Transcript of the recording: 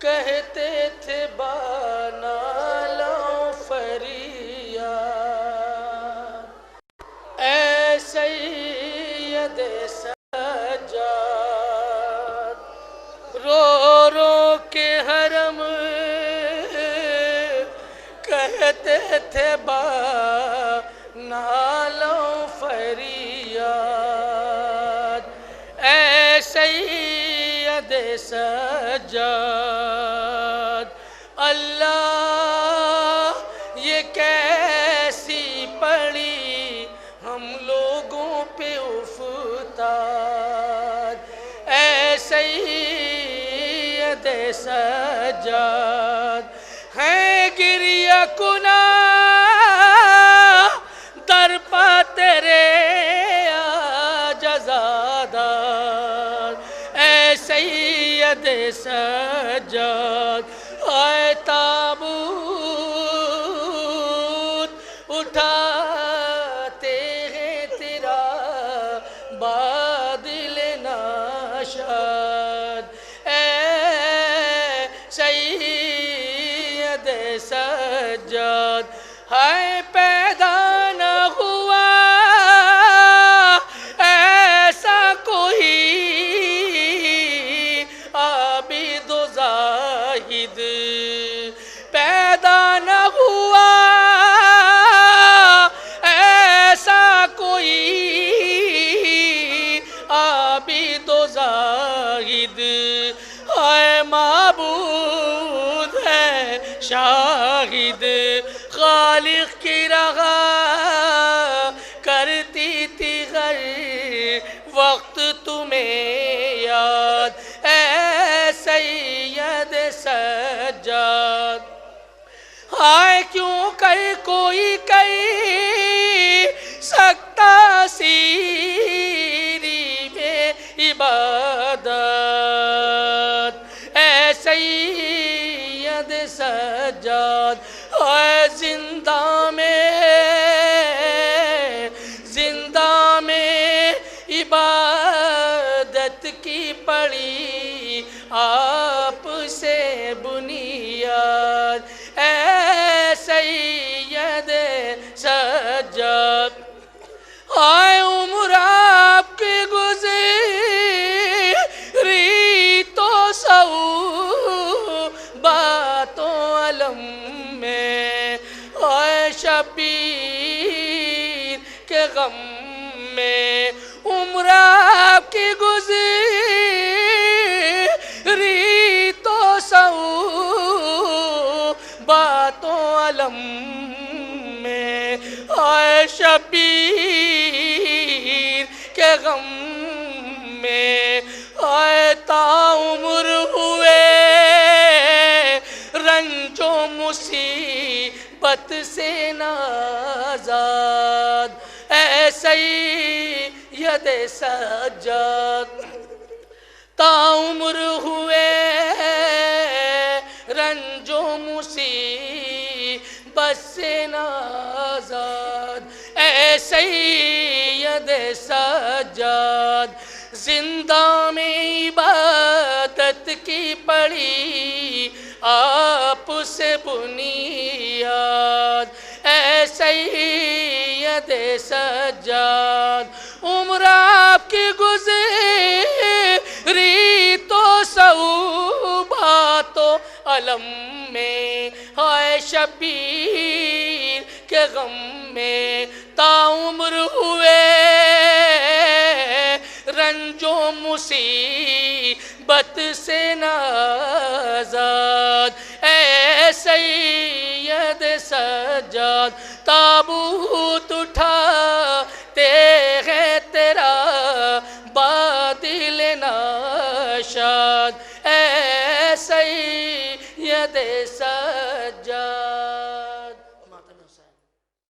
کہتے تھے بانا لو فریاد، اے سید سجاد، رو رو کے حرم کہتے تھے بانا لو فریاد، اے سید سجاد۔ اللہ یہ کیسی پڑی ہم لوگوں پہ افتاد، اے سید سجاد۔ ہیں گریہ کناں در پا تیرے عجزادار، اے سید سجاد۔ اے تابوت اٹھاتے ہیں تیرا بادل ناشاد، اے سید سجاد۔ ہے پیدا نہ ہوا ایسا کوئی عابد و زاہد، پیدا نہ ہوا ایسا کوئی عابد و زاہد، اے معبود ہے شاہد، خالق کی رہا کرتی تھی ہر وقت تمہیں یاد، اے سید سجاد۔ ہائے کیوں کر کوئی کہہ سکتا سیری میں عبادت، اے سید سجاد۔ اے زندہ میں عبادت کی پڑی آپ سے بنیاد، اے سید سجاد۔ آئے عمر آپ کی گزری تو سو باتوں علم میں، اے شبیر کے غم میں، عمر آپ کی گزری تو سو باتوں علم میں، اے شبیر کے غم میں، اے تا عمر ہوئے رنج و مصیبت سے نازاد، اے سید سجاد۔ تا عمر ہوئے رنج و مصیبت سے نازاد، اے سید سجاد۔ زندہ میں عبادت کی پڑی آپ سے بنیاد، اے سید سجاد۔ عمر آپ کی گزری تو سو باتوں علم میں، اے شبیر کے غم میں، تا عمر ہوئے رنج و مصیبت سے نازاد، اے سید سجاد۔ تابوت اٹھاتے ہیں تیرا بادل ناشاد، اے سید سجاد۔